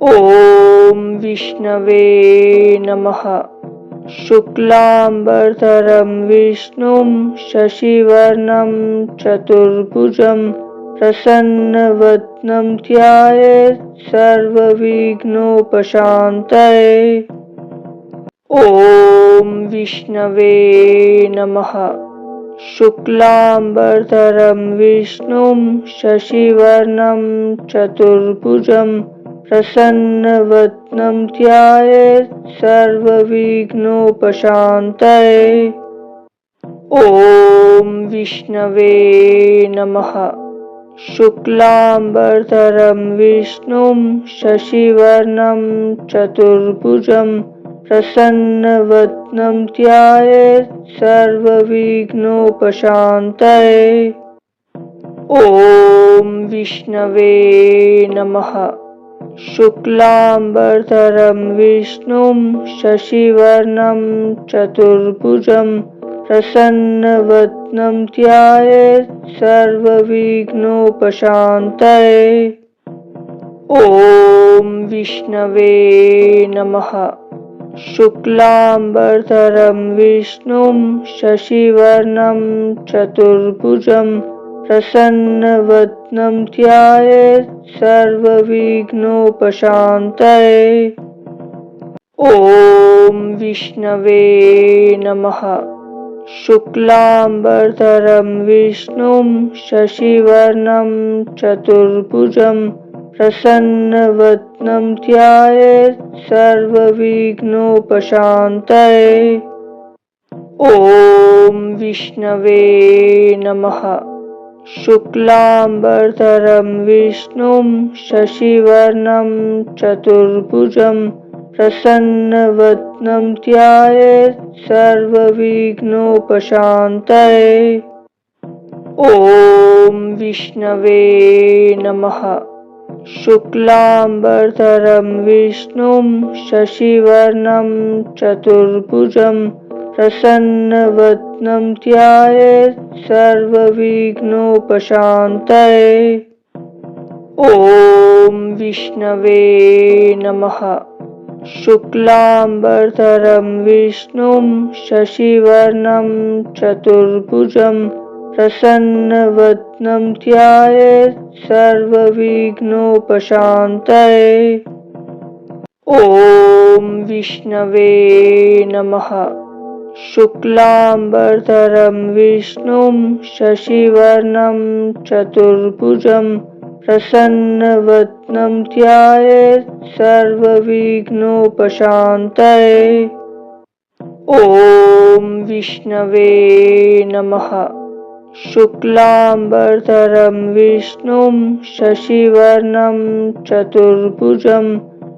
Speaker 1: ॐ विष्णवे नमः। शुक्लांबरधरं विष्णुं शशिवर्णं चतुर्भुजं प्रसन्नवदनं ध्यायेत् सर्वविघ्नोपशान्तये। ॐ विष्णवे नमः। शुक्लांबरधरं विष्णुं शशिवर्णं चतुर्भुजं प्रसन्नवदनं ध्यायेत् सर्वविघ्नोपशान्तये। ॐ विष्णवे नमः। शुक्लांबरधरं विष्णुं शशिवर्णं चतुर्भुजं प्रसन्नवदनं ध्यायेत् सर्वविघ्नोपशान्तये। ॐ विष्णवे नमः। शुक्लांबरधरं विष्णुं शशिवर्णं चतुर्भुजं प्रसन्नवदनं ध्यायेत् सर्वविघ्नोपशान्तये। ॐ विष्णवे नमः। शुक्लांबरधरं विष्णुं शशिवर्णं चतुर्भुजं प्रसन्नवदनं ध्यायेत् सर्वविघ्नोपशान्तये। ॐ विष्णवे नमः। शुक्लांबरधरं विष्णुं शशिवर्णं चतुर्भुजं प्रसन्नवदनं ध्यायेत् सर्वविघ्नोपशान्तये। ॐ विष्णवे नमः। शुक्लांबरधरं विष्णुं शशिवर्णं चतुर्भुजं प्रसन्नवदनं ध्यायेत् सर्वविघ्नोपशान्तये। ॐ विष्णवे नमः। शुक्लांबरधरं विष्णुं शशिवर्णं चतुर्भुजं प्रसन्नवदनं ध्यायेत् सर्वविघ्नोपशान्तये। ॐ विष्णवे नमः। शुक्लांबरधरं विष्णुं शशिवर्णं चतुर्भुजं प्रसन्नवदनं ध्यायेत् सर्वविघ्नोपशान्तये। ॐ विष्णवे नमः। शुक्लांबरधरं विष्णुं शशिवर्णं चतुर्भुजं प्रसन्नवदनं ध्यायेत् सर्वविघ्नोपशान्तये। ॐ विष्णवे नमः। शुक्लांबरधरं विष्णुं शशिवर्णं चतुर्भुजं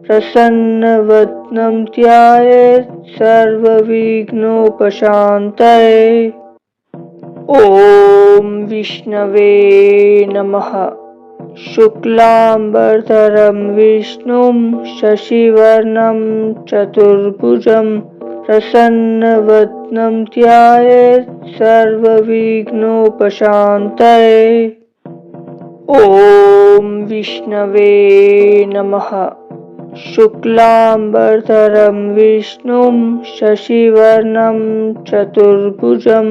Speaker 1: प्रसन्नवदनं ध्यायेत् सर्वविघ्नोपशान्तये। ॐ विष्णवे नमः। शुक्लांबरधरं विष्णुं शशिवर्णं चतुर्भुजं प्रसन्नवदनं ध्यायेत् सर्वविघ्नोपशान्तये। ॐ विष्णवे नमः। शुक्लांबरधरं विष्णुं शशिवर्णं चतुर्भुजं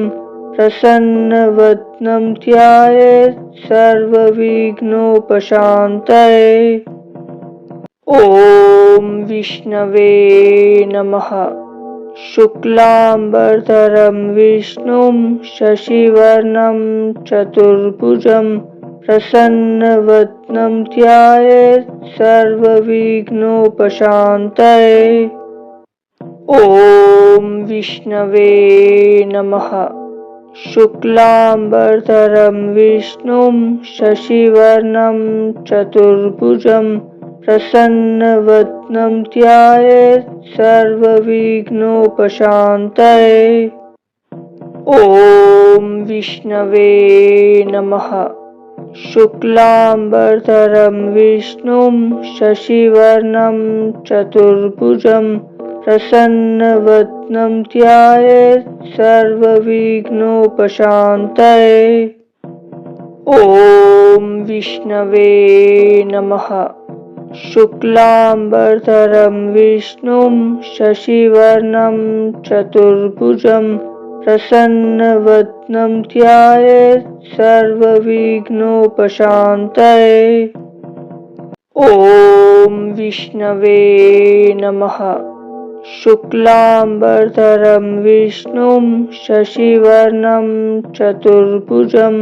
Speaker 1: प्रसन्नवदनं ध्यायेत् सर्वविघ्नोपशान्तये। ॐ विष्णवे नमः। शुक्लांबरधरं विष्णुं शशिवर्णं चतुर्भुजं प्रसन्नवदनं ध्यायेत् सर्वविघ्नोपशान्तये। ॐ विष्णवे नमः। शुक्लांबरधरं विष्णुं शशिवर्णं चतुर्भुजं प्रसन्नवदनं ध्यायेत् सर्वविघ्नोपशान्तये। ॐ विष्णवे नमः। शुक्लांबरधरं विष्णुं शशिवर्णं चतुर्भुजं प्रसन्नवदनं ध्यायेत् सर्वविघ्नोपशान्तये। ॐ विष्णवे नमः। शुक्लांबरधरं विष्णुं शशिवर्णं चतुर्भुजं प्रसन्नवदनं ध्यायेत् सर्वविघ्नोपशान्तये। ॐ विष्णवे नमः। शुक्लांबरधरं विष्णुं शशिवर्णं चतुर्भुजं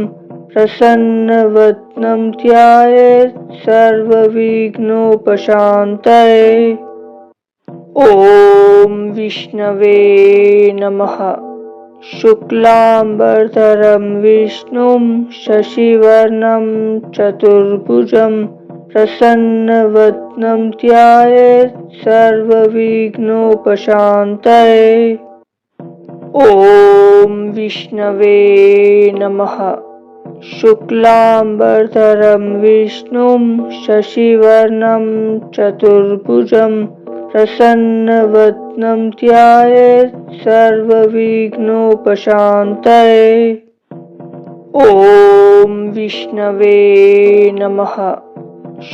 Speaker 1: प्रसन्नवदनं ध्यायेत् सर्वविघ्नोपशान्तये। ॐ विष्णवे नमः। शुक्लांबरधरं विष्णुं शशिवर्णं चतुर्भुजं प्रसन्नवदनं ध्यायेत् सर्वविघ्नोपशान्तये। ॐ विष्णवे नमः। शुक्लांबरधरं विष्णुं शशिवर्णं चतुर्भुजं प्रसन्नवदनं ध्यायेत् सर्वविघ्नोपशान्तये। ॐ विष्णवे नमः।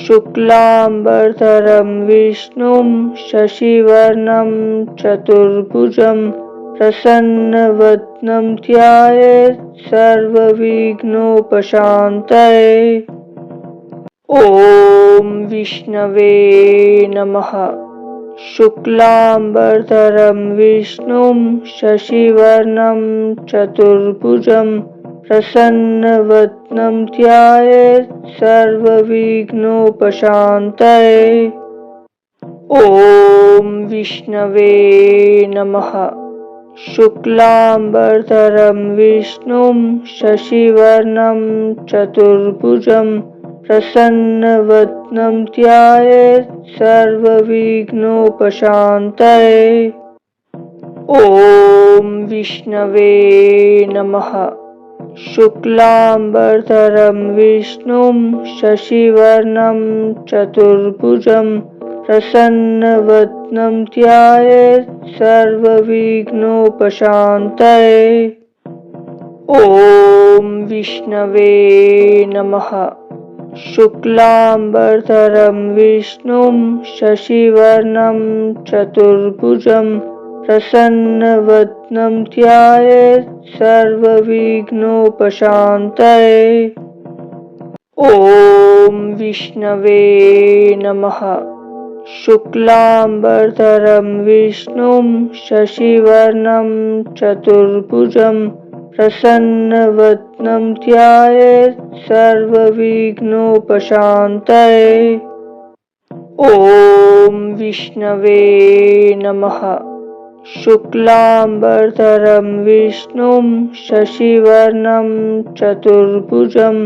Speaker 1: शुक्लांबरधरं विष्णुं शशिवर्णं चतुर्भुजं प्रसन्नवदनं ध्यायेत् सर्वविघ्नोपशान्तये। ॐ विष्णवे नमः। शुक्लांबरधरं विष्णुं शशिवर्णं चतुर्भुजं प्रसन्नवदनं ध्यायेत् सर्वविघ्नोपशान्तये। ॐ विष्णवे नमः। शुक्लांबरधरं विष्णुं शशिवर्णं चतुर्भुजं प्रसन्नवदनं ध्यायेत् सर्वविघ्नोपशान्तये। ॐ विष्णवे नमः। शुक्लांबरधरं विष्णुं शशिवर्णं चतुर्भुजं प्रसन्नवदनं ध्यायेत् सर्वविघ्नोपशान्तये। ॐ विष्णवे नमः। शुक्लांबरधरं विष्णुं शशिवर्णं चतुर्भुजं प्रसन्नवदनं ध्यायेत् सर्वविघ्नोपशान्तये। ॐ विष्णवे नमः। शुक्लांबरधरं विष्णुं शशिवर्णं चतुर्भुजं प्रसन्नवदनं ध्यायेत् सर्वविघ्नोपशान्तये। ॐ विष्णवे नमः। शुक्लांबरधरं विष्णुं शशिवर्णं चतुर्भुजं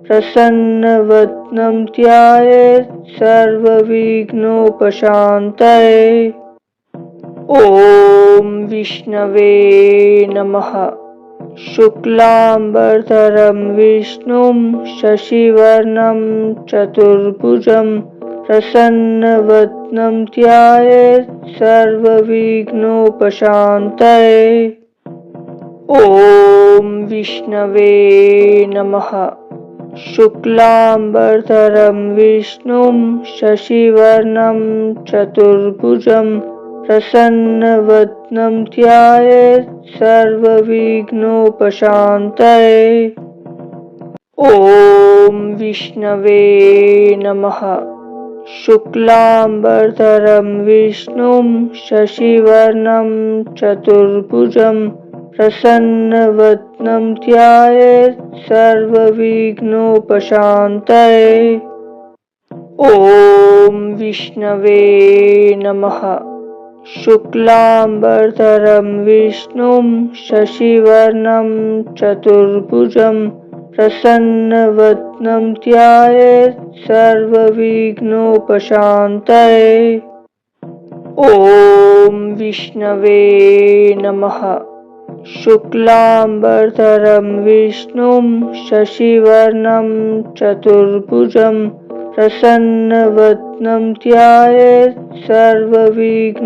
Speaker 1: प्रसन्नवदनं ध्यायेत् सर्वविघ्नोपशान्तये। ॐ विष्णवे नमः। शुक्लांबरधरं विष्णुं शशिवर्णं चतुर्भुजं प्रसन्नवदनं ध्यायेत् सर्वविघ्नोपशान्तये। ॐ विष्णवे नमः। शुक्लांबरधरं विष्णुं शशिवर्णं चतुर्भुजं प्रसन्नवदनं ध्यायेत् सर्वविघ्नोपशान्तये। ॐ विष्णवे नमः। शुक्लांबरधरं विष्णुं शशिवर्णं चतुर्भुजं प्रसन्नवदनं ध्यायेत् सर्वविघ्नोपशान्तये। ॐ विष्णवे नमः। शुक्लांबरधरं विष्णुं शशिवर्णं चतुर्भुजं प्रसन्नवदनं ध्यायेत् सर्वविघ्नोपशान्तये। ॐ विष्णवे नमः। शुक्लांबरधरं विष्णुं शशिवर्णं चतुर्भुजं प्रसन्नवदनं ध्यायेत् सर्वविघ्नोपशान्तये।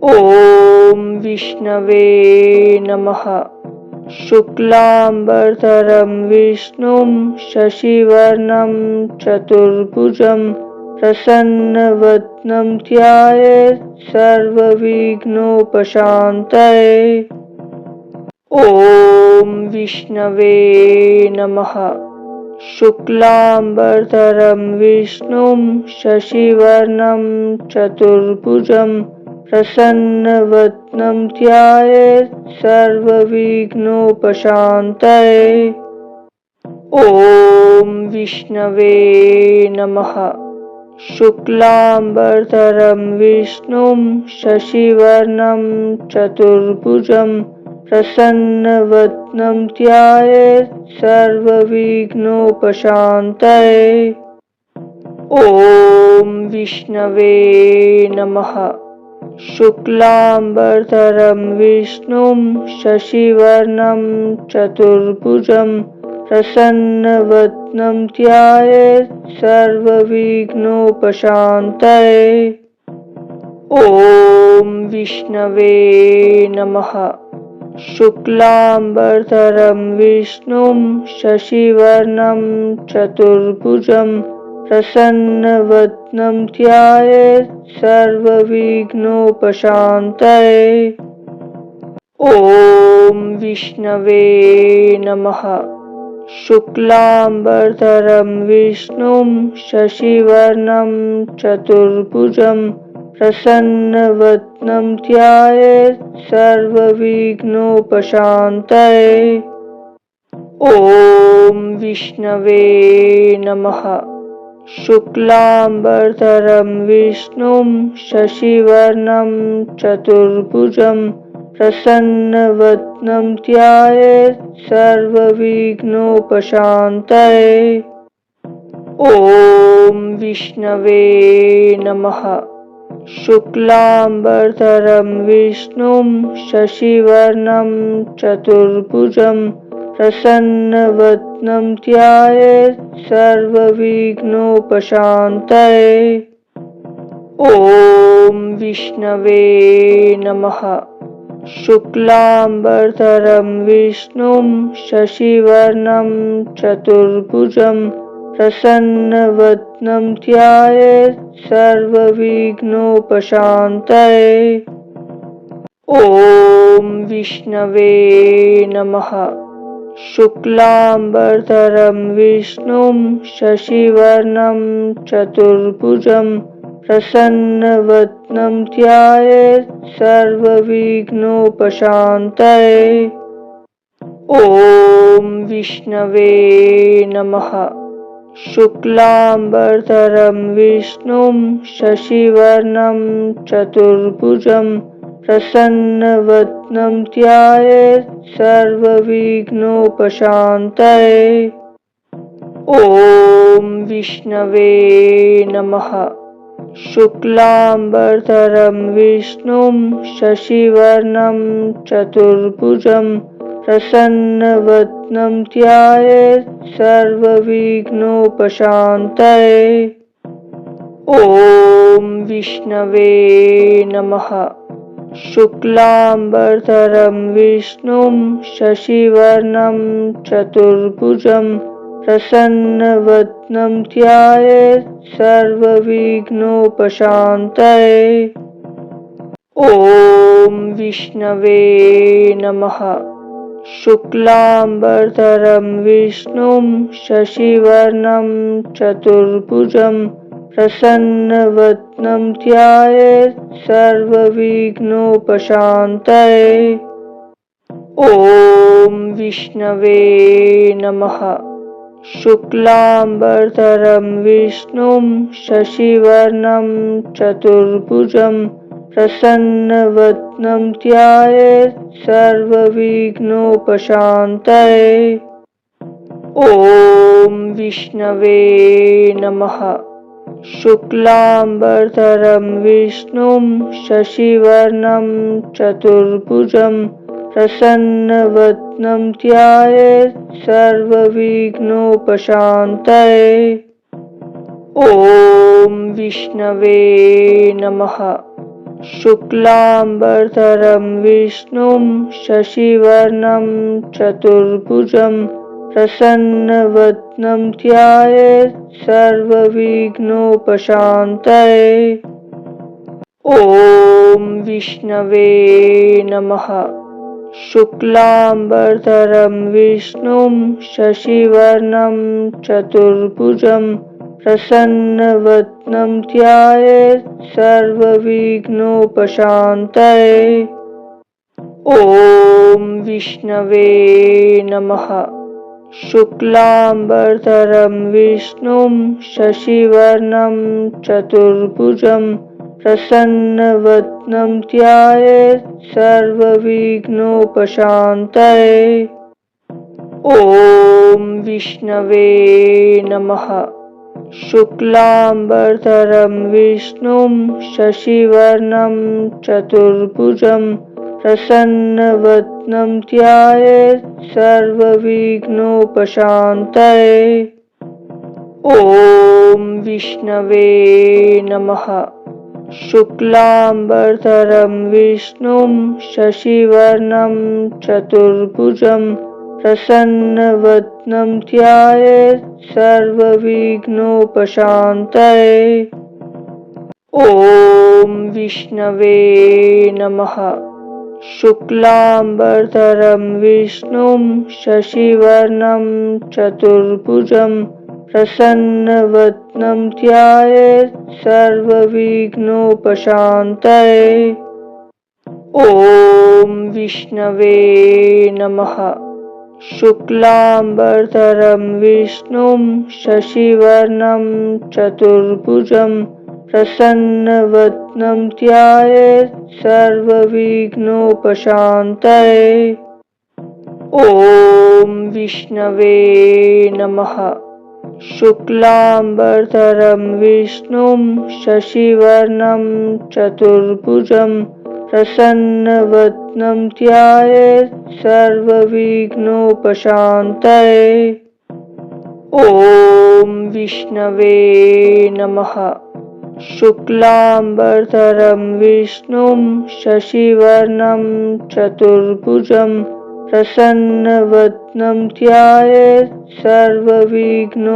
Speaker 1: ॐ विष्णवे नमः। शुक्लांबरधरं विष्णुं शशिवर्णं चतुर्भुजं प्रसन्नवदनं ध्यायेत् सर्वविघ्नोपशान्तये। ॐ विष्णवे नमः। शुक्लांबरधरं विष्णुं शशिवर्णं चतुर्भुजं प्रसन्नवदनं ध्यायेत् सर्वविघ्नोपशान्तये। ॐ विष्णवे नमः। शुक्लांबरधरं विष्णुं शशिवर्णं चतुर्भुजं प्रसन्नवदनं ध्यायेत् सर्वविघ्नोपशान्तये। ॐ विष्णवे नमः। शुक्लांबरधरं विष्णुं शशिवर्णं चतुर्भुजं प्रसन्नवदनं ध्यायेत् सर्वविघ्नोपशान्तये। ॐ विष्णवे नमः। शुक्लांबरधरं विष्णुं शशिवर्णं चतुर्भुजं प्रसन्नवदनं ध्यायेत् सर्वविघ्नोपशान्तये। ॐ विष्णवे नमः। शुक्लांबरधरं विष्णुं शशिवर्णं चतुर्भुजं प्रसन्नवदनं ध्यायेत् सर्वविघ्नोपशान्तये। ॐ विष्णवे नमः। शुक्लांबरधरं विष्णुं शशिवर्णं चतुर्भुजं प्रसन्नवदनं ध्यायेत् सर्वविघ्नोपशान्तये। ॐ विष्णवे नमः। शुक्लांबरधरं विष्णुं शशिवर्णं चतुर्भुजं प्रसन्नवदनं ध्यायेत् सर्वविघ्नोपशान्तये। ॐ विष्णवे नमः। शुक्लांबरधरं विष्णुं शशिवर्णं चतुर्भुजं प्रसन्नवदनं ध्यायेत् सर्वविघ्नोपशान्तये। ॐ विष्णवे नमः। शुक्लांबरधरं विष्णुं शशिवर्णं चतुर्भुजं प्रसन्नवदनं ध्यायेत् सर्वविघ्नोपशान्तये। ॐ विष्णवे नमः। शुक्लांबरधरं विष्णुं शशिवर्णं चतुर्भुजं प्रसन्नवदनं ध्यायेत् सर्वविघ्नोपशान्तये। ॐ विष्णवे नमः। शुक्लांबरधरं विष्णुं शशिवर्णं चतुर्भुजं प्रसन्नवदनं ध्यायेत् सर्वविघ्नोपशान्तये। ॐ विष्णवे नमः। शुक्लांबरधरं विष्णुं शशिवर्णं चतुर्भुजं प्रसन्नवदनं ध्यायेत् सर्वविघ्नोपशान्तये। ॐ विष्णवे नमः। शुक्लांबरधरं विष्णुं शशिवर्णं चतुर्भुजं प्रसन्नवदनं ध्यायेत् सर्वविघ्नोपशान्तये। ॐ विष्णवे नमः। शुक्लांबरधरं विष्णुं शशिवर्णं चतुर्भुजं प्रसन्नवदनं ध्यायेत् सर्वविघ्नोपशान्तये। ॐ विष्णवे नमः। शुक्लांबरधरं विष्णुं शशिवर्णं चतुर्भुजं प्रसन्नवदनं ध्यायेत् सर्वविघ्नोपशान्तये। ॐ विष्णवे नमः। शुक्लांबरधरं विष्णुं शशिवर्णं चतुर्भुजं प्रसन्नवदनं ध्यायेत् सर्वविघ्नोपशान्तये। ॐ विष्णवे नमः। शुक्लांबरधरं विष्णुं शशिवर्णं चतुर्भुजं प्रसन्नवदनं ध्यायेत् सर्वविघ्नोपशान्तये। ॐ विष्णवे नमः। शुक्लांबरधरं विष्णुं शशिवर्णं चतुर्भुजं प्रसन्नवदनं ध्यायेत् सर्वविघ्नोपशान्तये। ॐ विष्णवे नमः। शुक्लांबरधरं विष्णुं शशिवर्णं चतुर्भुजं प्रसन्नवदनं ध्यायेत् सर्वविघ्नोपशान्तये। ॐ विष्णवे नमः। शुक्लांबरधरं विष्णुं शशिवर्णं चतुर्भुजं प्रसन्नवदनं ध्यायेत् सर्वविघ्नोपशान्तये। ॐ विष्णवे नमः। शुक्लांबरधरं विष्णुं शशिवर्णं चतुर्भुजं प्रसन्नवदनं ध्यायेत् सर्वविघ्नोपशान्तये। ॐ विष्णवे नमः। शुक्लांबरधरं विष्णुं शशिवर्णं चतुर्भुजं प्रसन्नवदनं ध्यायेत् सर्वविघ्नोपशान्तये। ॐ विष्णवे नमः। शुक्लांबरधरं विष्णुं शशिवर्णं चतुर्भुजं प्रसन्नवदनं ध्यायेत् सर्वविघ्नोपशान्तये। ॐ विष्णवे नमः। शुक्लांबरधरं विष्णुं शशिवर्णं चतुर्भुजं प्रसन्नवदनं ध्यायेत् सर्वविघ्नोपशान्तये।